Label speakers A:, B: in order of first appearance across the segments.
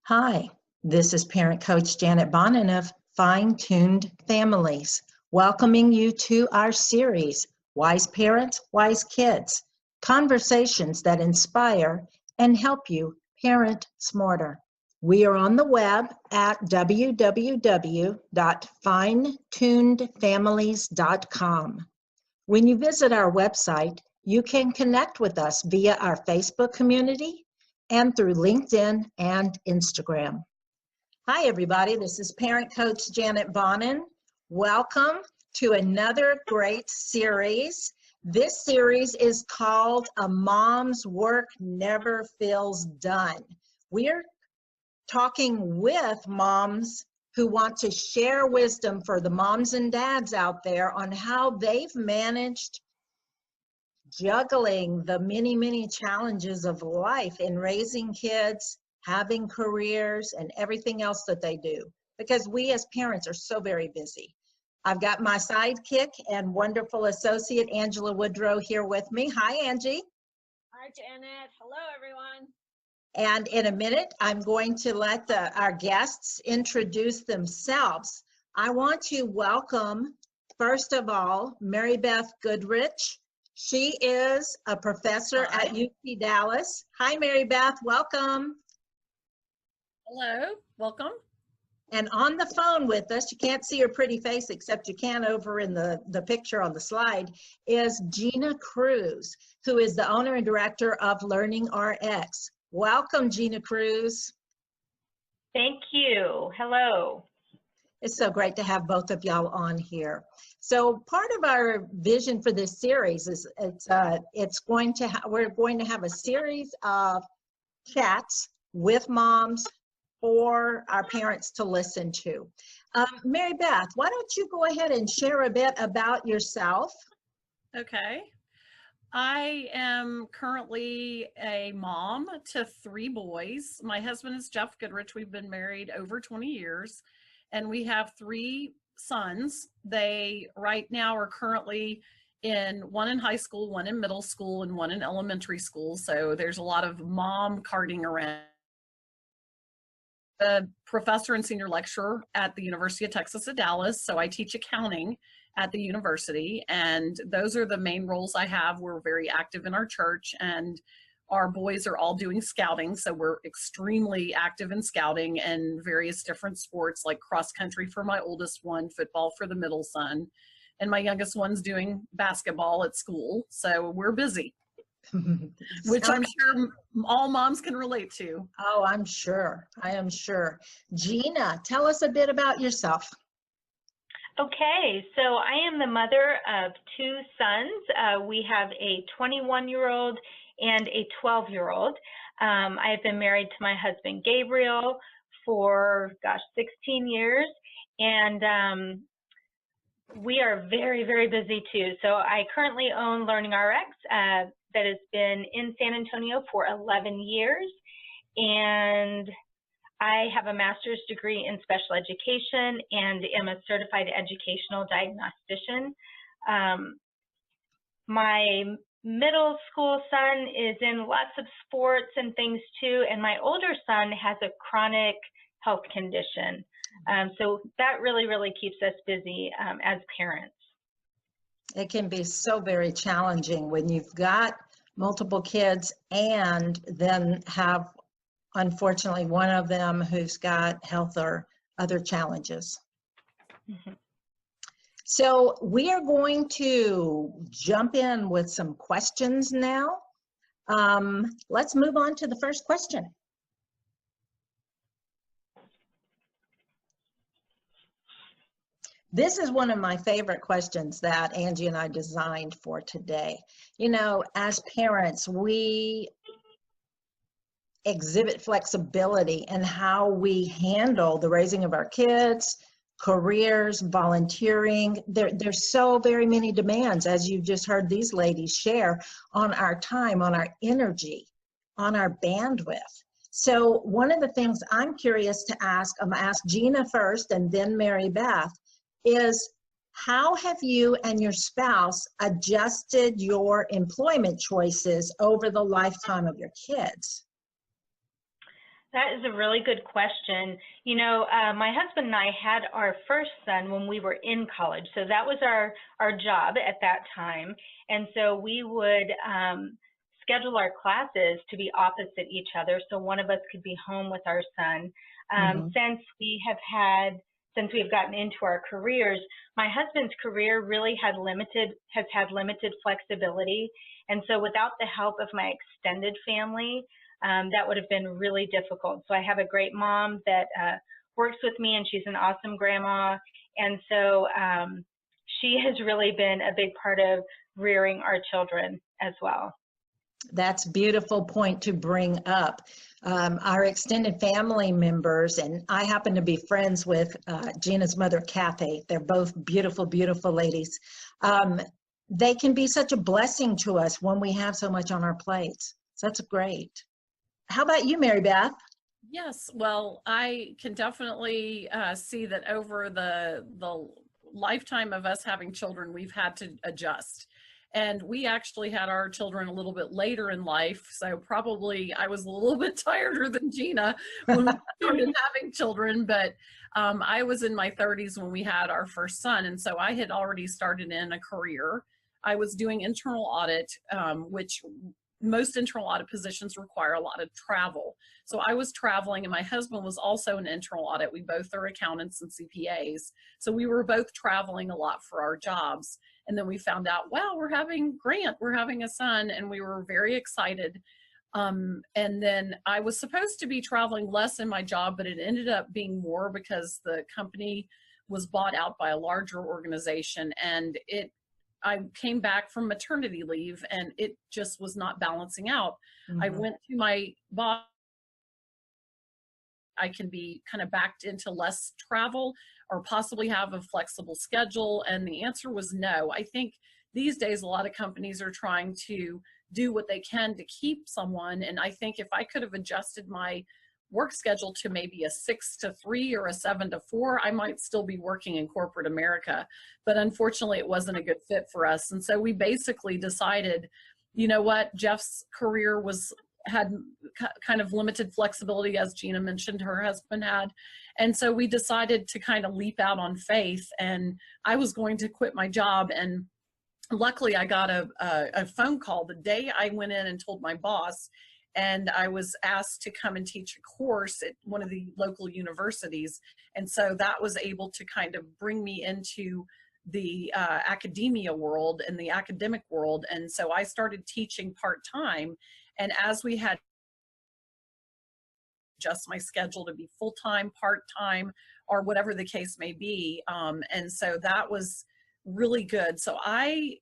A: Hi, this is parent coach Janet Bonnin of Fine-Tuned Families, welcoming you to our series, Wise Parents, Wise Kids, conversations that inspire and help you parent smarter. We are on the web at www.finetunedfamilies.com. When you visit our website, you can connect with us via our Facebook community and through LinkedIn and Instagram. Hi, everybody. This is parent coach Janet Bonnin. Welcome to another great series. This series is called A Mom's Work Never Feels Done. We're talking with moms who want to share wisdom for the moms and dads out there on how they've managed juggling the many challenges of life in raising kids, having careers, and everything else that they do. Because we as parents are so very busy. I've got my sidekick and wonderful associate, Angela Woodrow, here with me. Hi, Angie.
B: Hi, Janet. Hello, everyone.
A: And in a minute, I'm going to let our guests introduce themselves. I want to welcome, first of all, Mary Beth Goodrich. She is a professor at UC Dallas. Hi, Mary Beth. Welcome.
B: Hello. Welcome.
A: And on the phone with us, you can't see her pretty face except you can over in the picture on the slide, is Gina Cruz, who is the owner and director of Learning RX. Welcome, Gina Cruz.
C: Thank you. Hello.
A: It's so great to have both of y'all on here. So part of our vision for this series is we're going to have a series of chats with moms for our parents to listen to. Mary Beth, why don't you go ahead and share a bit about yourself?
B: Okay. I am currently a mom to 3 boys. My husband is Jeff Goodrich. We've been married over 20 years, and we have 3 sons. They right now are currently one in high school, one in middle school, and one in elementary school. So there's a lot of mom carting around. A professor and senior lecturer at the University of Texas at Dallas. So I teach accounting at the university, and those are the main roles I have. We're very active in our church, and our boys are all doing scouting. So we're extremely active in scouting and various different sports like cross country for my oldest one, football for the middle son, and my youngest one's doing basketball at school. So we're busy. Which I'm sure all moms can relate to.
A: Oh, I'm sure. I am sure. Gina, tell us a bit about yourself.
C: Okay, so I am the mother of 2 sons. We have a 21-year-old and a 12-year-old. I have been married to my husband, Gabriel, for, 16 years. And we are very busy too. So I currently own Learning RX. That has been in San Antonio for 11 years, and I have a master's degree in special education and am a certified educational diagnostician. My middle school son is in lots of sports and things too, and my older son has a chronic health condition. So that really keeps us busy as parents.
A: It can be so very challenging when you've got multiple kids and then have, unfortunately, one of them who's got health or other challenges.
C: Mm-hmm.
A: So we are going to jump in with some questions now. Let's move on to the first question. This is one of my favorite questions that Angie and I designed for today. You know, as parents, we exhibit flexibility in how we handle the raising of our kids, careers, volunteering. There's so very many demands, as you just heard these ladies share, on our time, on our energy, on our bandwidth. So one of the things I'm curious to ask, I'm going to ask Gina first and then Mary Beth, is how have you and your spouse adjusted your employment choices over the lifetime of your kids?
C: That is a really good question. You know, my husband and I had our first son when we were in college. So that was our job at that time. And so we would schedule our classes to be opposite each other. So one of us could be home with our son.
A: Mm-hmm.
C: Since we've gotten into our careers, my husband's career really has had limited flexibility. And so without the help of my extended family, that would have been really difficult. So I have a great mom that works with me, and she's an awesome grandma. And so she has really been a big part of rearing our children as well.
A: That's a beautiful point to bring up. Our extended family members, and I happen to be friends with Gina's mother, Kathy. They're both beautiful, beautiful ladies. They can be such a blessing to us when we have so much on our plates. So that's great. How about you, Mary Beth?
B: Yes, well, I can definitely see that over the lifetime of us having children, we've had to adjust. And we actually had our children a little bit later in life. So probably I was a little bit tireder than Gina when we started having children. But I was in my 30s when we had our first son. And so I had already started in a career. I was doing internal audit, which most internal audit positions require a lot of travel. So I was traveling, and my husband was also in internal audit. We both are accountants and CPAs. So we were both traveling a lot for our jobs. And then we found out, wow, we're having a son, and we were very excited. And then I was supposed to be traveling less in my job, but it ended up being more because the company was bought out by a larger organization, and I came back from maternity leave, and it just was not balancing out. Mm-hmm. I went to my boss. I can be kind of backed into less travel or possibly have a flexible schedule. And the answer was no. I think these days a lot of companies are trying to do what they can to keep someone. And I think if I could have adjusted my work schedule to maybe a 6 to 3 or a 7 to 4, I might still be working in corporate America. But unfortunately, it wasn't a good fit for us. And so we basically decided, you know what, Jeff's career had kind of limited flexibility, as Gina mentioned her husband had. And so we decided to kind of leap out on faith, and I was going to quit my job. And luckily I got a phone call the day I went in and told my boss, and I was asked to come and teach a course at one of the local universities. And so that was able to kind of bring me into the academia world and the academic world. And so I started teaching part-time. And as we had adjust my schedule to be full-time, part-time, or whatever the case may be. And so that was really good. So I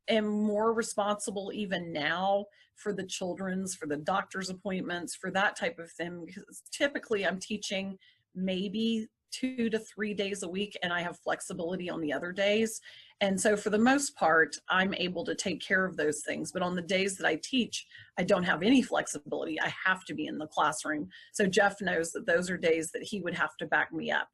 B: am more responsible even now for the children's, for the doctor's appointments, for that type of thing, because typically I'm teaching maybe 2 to 3 days a week, and I have flexibility on the other days. And so for the most part, I'm able to take care of those things. But on the days that I teach, I don't have any flexibility. I have to be in the classroom. So Jeff knows that those are days that he would have to back me up.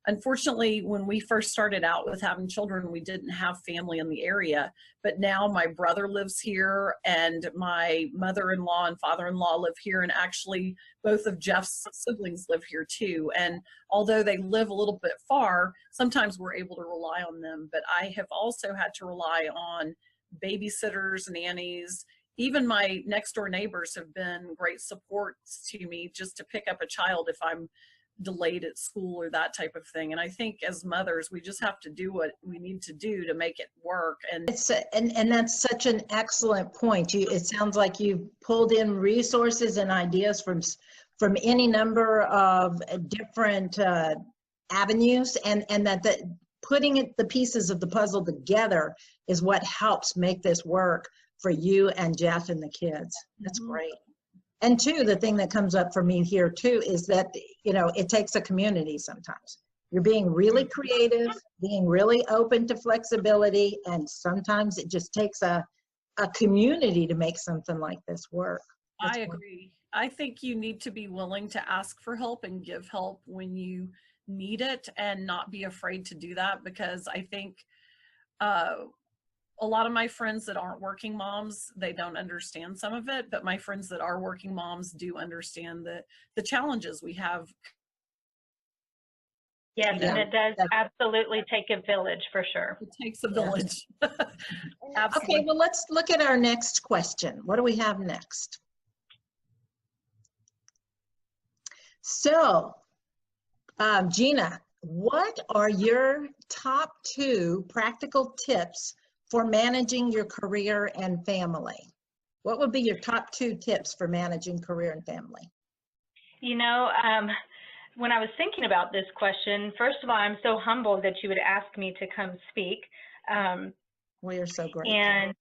B: Unfortunately, when we first started out with having children, we didn't have family in the area. But now my brother lives here, and my mother-in-law and father-in-law live here, and actually both of Jeff's siblings live here too. And although they live a little bit far, sometimes we're able to rely on them. But I have also had to rely on babysitters, nannies. Even my next door neighbors have been great supports to me just to pick up a child if I'm delayed at school or that type of thing. And I think as mothers, we just have to do what we need to do to make it work. And
A: and that's such an excellent point. It sounds like you pulled in resources and ideas from any number of different avenues, and that putting the pieces of the puzzle together is what helps make this work for you and Jeff and the kids. That's great. And two, the thing that comes up for me here too is that, you know, it takes a community sometimes. You're being really creative, being really open to flexibility, and sometimes it just takes a community to make something like this work.
B: I agree. I think you need to be willing to ask for help and give help when you need it, and not be afraid to do that, because I think a lot of my friends that aren't working moms, they don't understand some of it, but my friends that are working moms do understand the challenges we have.
C: Yes,
A: Yeah.
C: and it does absolutely take a village for sure.
B: It takes a village.
A: Okay, well, let's look at our next question. What do we have next? So, Gina, what are your top 2 practical tips for managing your career and family? What would be your top 2 tips for managing career and family?
C: You know, when I was thinking about this question, first of all, I'm so humbled that you would ask me to come speak.
A: We are so grateful.
C: And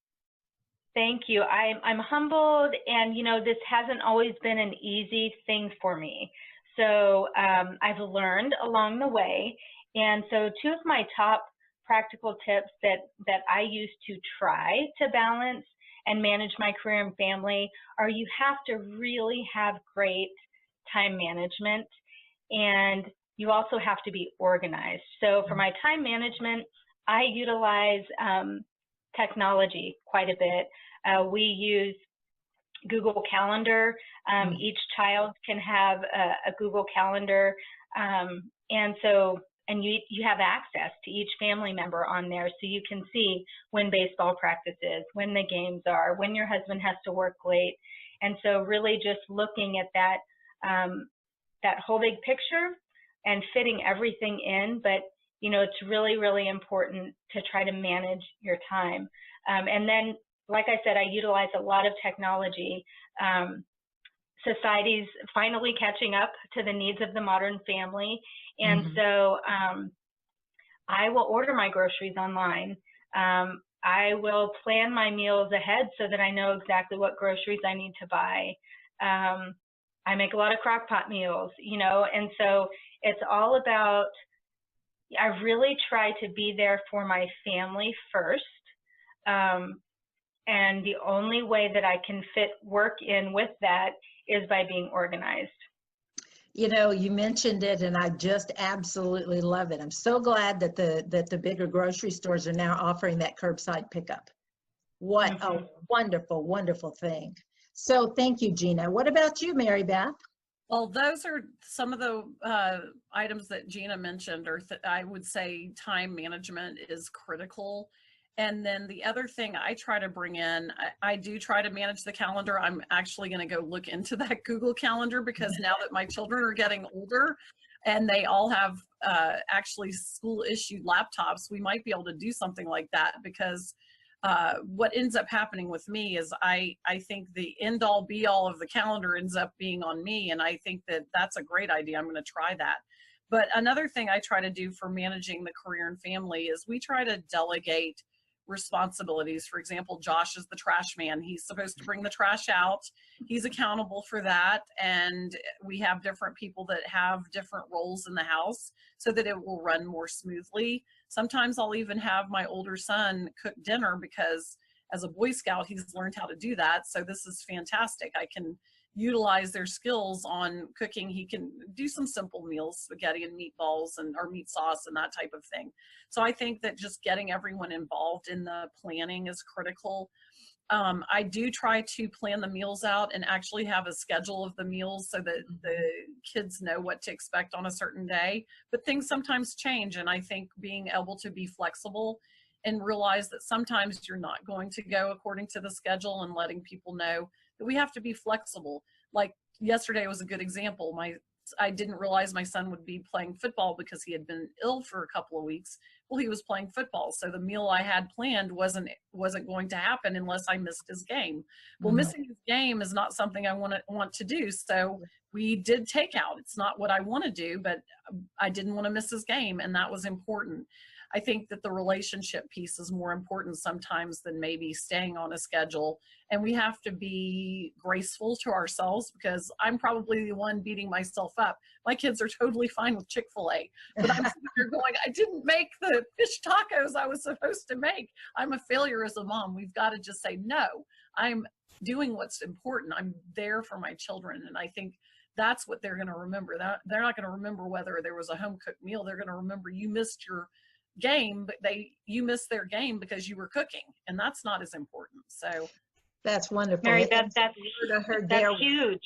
C: thank you. I'm humbled, and you know, this hasn't always been an easy thing for me. So I've learned along the way. And so 2 of my top practical tips that I use to try to balance and manage my career and family are, you have to really have great time management, and you also have to be organized. So for my time management, I utilize technology quite a bit. We use Google Calendar. Each child can have a Google Calendar, and you have access to each family member on there, so you can see when baseball practice is, when the games are, when your husband has to work late. And so really just looking at that that whole big picture and fitting everything in. But you know, it's really, really important to try to manage your time. And then, like I said, I utilize a lot of technology. Society's finally catching up to the needs of the modern family. And so I will order my groceries online. I will plan my meals ahead so that I know exactly what groceries I need to buy. I make a lot of crock pot meals, you know, and so it's all about, I really try to be there for my family first. And the only way that I can fit work in with that is by being organized.
A: You know, you mentioned it, and I just absolutely love it. I'm so glad that the bigger grocery stores are now offering that curbside pickup. What a wonderful, wonderful thing. So thank you, Gina. What about you, Mary Beth?
B: Well, those are some of the items that Gina mentioned, or I would say time management is critical. And then the other thing I try to bring in, I do try to manage the calendar. I'm actually going to go look into that Google Calendar, because now that my children are getting older and they all have actually school issued laptops, we might be able to do something like that. Because what ends up happening with me is I think the end all be all of the calendar ends up being on me. And I think that that's a great idea. I'm going to try that. But another thing I try to do for managing the career and family is we try to delegate responsibilities. For example, Josh is the trash man. He's supposed to bring the trash out. He's accountable for that. And we have different people that have different roles in the house so that it will run more smoothly. Sometimes I'll even have my older son cook dinner, because as a Boy Scout, he's learned how to do that. So this is fantastic. I can utilize their skills on cooking. He can do some simple meals, spaghetti and meatballs or meat sauce and that type of thing. So I think that just getting everyone involved in the planning is critical. I do try to plan the meals out and actually have a schedule of the meals so that the kids know what to expect on a certain day. But things sometimes change, and I think being able to be flexible and realize that sometimes you're not going to go according to the schedule, and letting people know that we have to be flexible. Like yesterday was a good example. I didn't realize my son would be playing football because he had been ill for a couple of weeks. Well, he was playing football, so the meal I had planned wasn't going to happen unless I missed his game. Well, missing his game is not something I want to do, so we did takeout. It's not what I want to do, but I didn't want to miss his game, and that was important. I think that the relationship piece is more important sometimes than maybe staying on a schedule. And we have to be graceful to ourselves, because I'm probably the one beating myself up. My kids are totally fine with Chick-fil-A, but I'm sitting here going, I didn't make the fish tacos I was supposed to make. I'm a failure as a mom. We've got to just say, no, I'm doing what's important. I'm there for my children. And I think that's what they're going to remember. They're not going to remember whether there was a home cooked meal. They're going to remember you missed your game, but you missed their game because you were cooking, and that's not as important. So
A: That's wonderful.
C: Mary Beth,
A: And I heard
C: that's
A: there.
C: huge.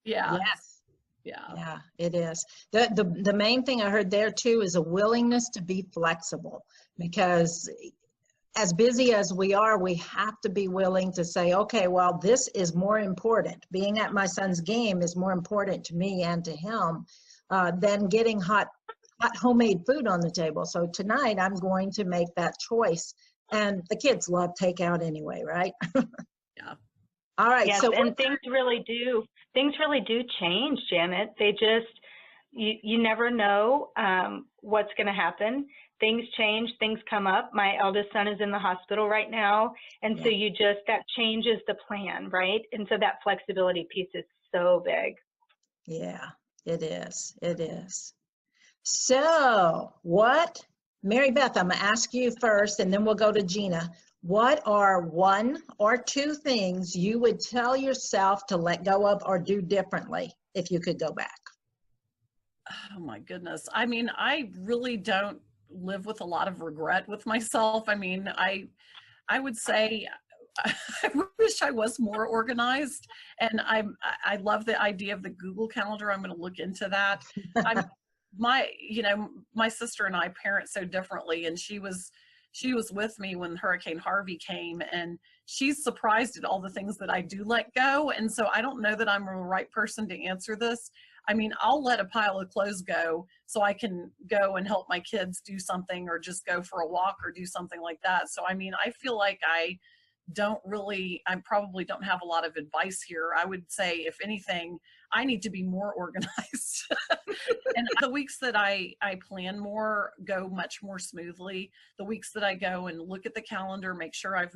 B: yeah,
A: Yes.
B: yeah,
A: Yeah, it is. The main thing I heard there too is a willingness to be flexible, because as busy as we are, we have to be willing to say, okay, well, this is more important. Being at my son's game is more important to me and to him than getting hot homemade food on the table. So tonight I'm going to make that choice. And the kids love takeout anyway, right?
B: yeah.
A: All right.
C: Yes,
A: So
C: and things really do change, Janet. They just, you never know what's going to happen. Things change, things come up. My eldest son is in the hospital right now. And so that changes the plan, right? And so that flexibility piece is so big.
A: yeah, it is. It is. So Mary Beth, I'm going to ask you first, and then we'll go to Gina. What are one or two things you would tell yourself to let go of or do differently if you could go back?
B: Oh my goodness. I mean, I really don't live with a lot of regret with myself. I mean, I would say I wish I was more organized, and I love the idea of the Google Calendar. I'm going to look into that. My sister and I parent so differently, and she was with me when Hurricane Harvey came, and she's surprised at all the things that I do let go. And so I don't know that I'm the right person to answer this. I mean, I'll let a pile of clothes go so I can go and help my kids do something, or just go for a walk or do something like that. So, I mean, I feel like I probably don't have a lot of advice here. I would say, if anything, I need to be more organized. And the weeks that I plan more go much more smoothly. The weeks that I go and look at the calendar, make sure I've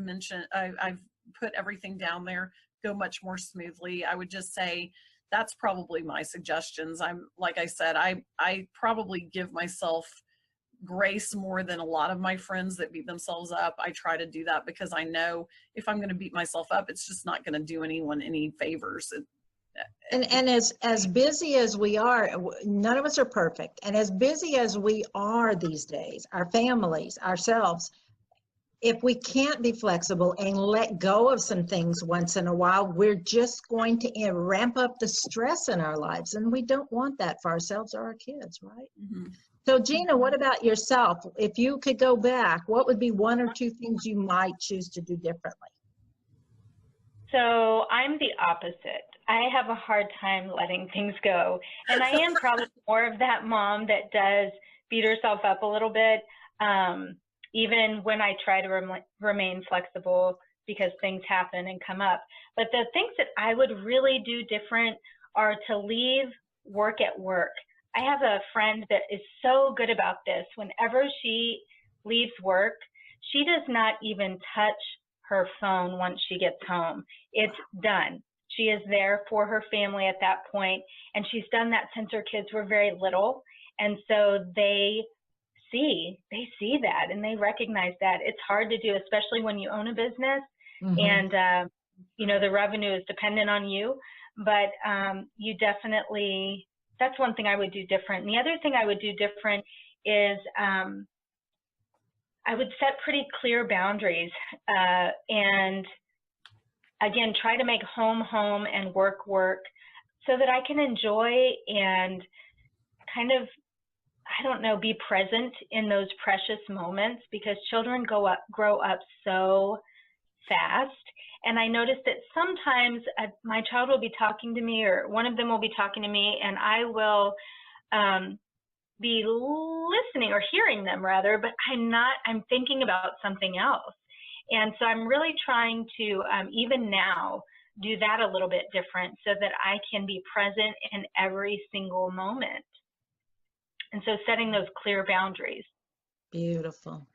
B: put everything down there, go much more smoothly. I would just say that's probably my suggestions. Like I said, I probably give myself grace more than a lot of my friends that beat themselves up. I try to do that because I know if I'm going to beat myself up, it's just not going to do anyone any favors.
A: And as busy as we are, none of us are perfect. And as busy as we are these days, our families, ourselves, if we can't be flexible and let go of some things once in a while, we're just going to ramp up the stress in our lives. And we don't want that for ourselves or our kids, right?
B: Mm-hmm.
A: So Gina, what about yourself? If you could go back, what would be one or two things you might choose to do differently?
C: So I'm the opposite. I have a hard time letting things go. And I am probably more of that mom that does beat herself up a little bit, even when I try to remain flexible, because things happen and come up. But the things that I would really do different are to leave work at work. I have a friend that is so good about this. Whenever she leaves work, she does not even touch her phone once she gets home. It's done. She is there for her family at that point, and she's done that since her kids were very little. And so they see that, and they recognize that. It's hard to do, especially when you own a business, and the revenue is dependent on you. But you definitely, that's one thing I would do different. And the other thing I would do different is I would set pretty clear boundaries, and again, try to make home and work so that I can enjoy and kind of, I don't know, be present in those precious moments, because children grow up so fast. And I noticed that sometimes my child will be talking to me, or one of them will be talking to me, and I will be listening, or hearing them rather, but I'm thinking about something else. And so I'm really trying to, even now, do that a little bit different so that I can be present in every single moment. And so setting those clear boundaries.
A: Beautiful.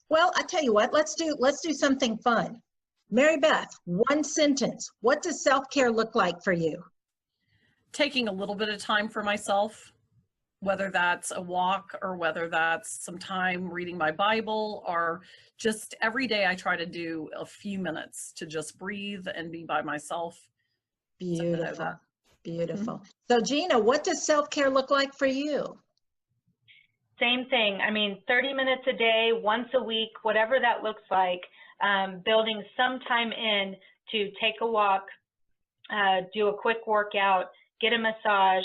A: Well, I tell you what, let's do something fun. Mary Beth, one sentence. What does self-care look like for you?
B: Taking a little bit of time for myself, whether that's a walk or whether that's some time reading my Bible, or just every day I try to do a few minutes to just breathe and be by myself.
A: Beautiful. Beautiful. So Gina, what does self-care look like for you?
C: Same thing. I mean, 30 minutes a day, once a week, whatever that looks like, building some time in to take a walk, do a quick workout, get a massage.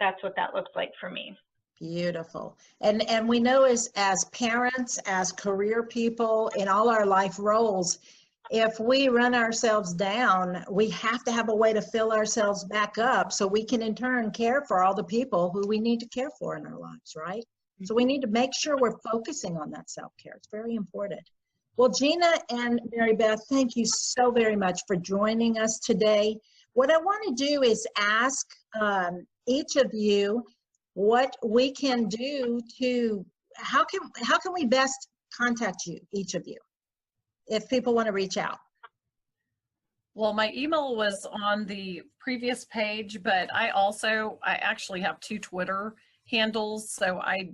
C: That's what that looks like for me.
A: Beautiful. And we know as parents, as career people, in all our life roles, if we run ourselves down, we have to have a way to fill ourselves back up so we can in turn care for all the people who we need to care for in our lives, right? So we need to make sure we're focusing on that self-care. It's very important. Well, Gina and Mary Beth, thank you so very much for joining us today. What I want to do is ask each of you what we can do to, how can we best contact you, each of you, if people want to reach out?
B: Well, my email was on the previous page, but I actually have 2 Twitter handles. So I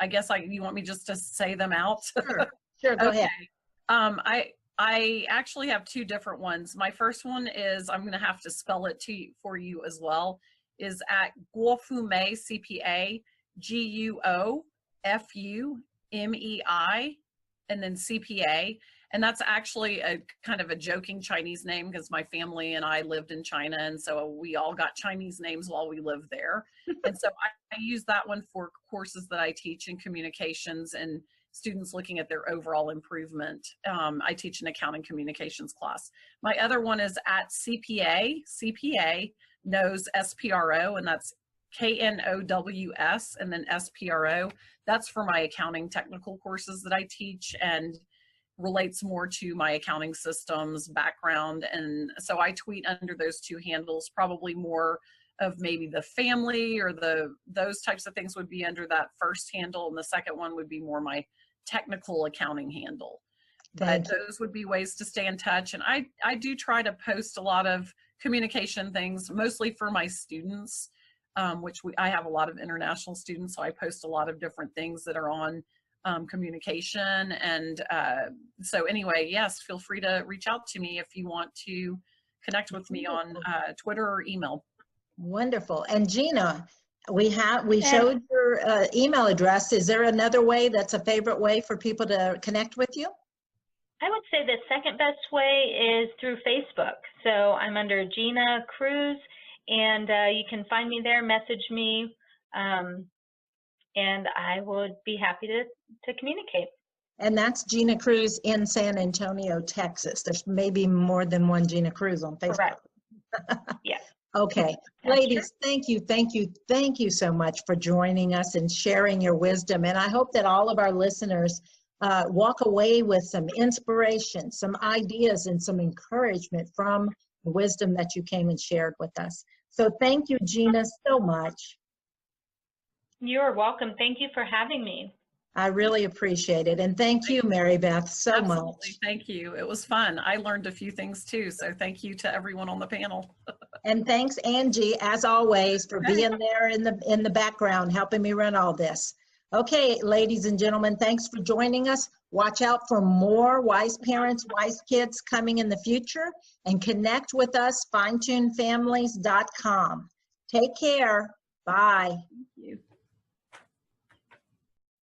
B: guess you want me just to say them out?
A: Sure, go ahead.
B: I actually have 2 different ones. My first one is, I'm going to have to spell it for you as well, is at Guofumei, CPA, GUOFUMEI, and then CPA. And that's actually a kind of a joking Chinese name because my family and I lived in China. And so we all got Chinese names while we lived there. And so I use that one for courses that I teach in communications and students looking at their overall improvement. I teach an accounting communications class. My other one is at CPA knows SPRO, and that's KNOWS and then SPRO. That's for my accounting technical courses that I teach and relates more to my accounting systems background. And so I tweet under those 2 handles, probably more of maybe the family or those types of things would be under that first handle, and the second one would be more my technical accounting handle. But those would be ways to stay in touch. And I do try to post a lot of communication things, mostly for my students, which I have a lot of international students, so I post a lot of different things that are on communication. And so anyway, yes, feel free to reach out to me if you want to connect with me on Twitter or email.
A: Wonderful. And Gina, we showed your email address. Is there another way that's a favorite way for people to connect with you?
C: I would say the second best way is through Facebook. So I'm under Gina Cruz, and you can find me there, message me, and I would be happy to communicate.
A: And that's Gina Cruz in San Antonio, Texas. There's maybe more than one Gina Cruz on Facebook.
C: Correct. Yes.
A: Okay. Ladies, thank you so much for joining us and sharing your wisdom. And I hope that all of our listeners walk away with some inspiration, some ideas, and some encouragement from the wisdom that you came and shared with us. So thank you, Gina, so much.
C: You're welcome. Thank you for having me.
A: I really appreciate it. And thank you, Mary Beth, so much.
B: Thank you. It was fun. I learned a few things too. So thank you to everyone on the panel.
A: And thanks, Angie, as always, for being there in the background, helping me run all this. Okay, ladies and gentlemen, thanks for joining us. Watch out for more Wise Parents, Wise Kids coming in the future, and connect with us, finetunefamilies.com. Take care. Bye.
B: Thank you.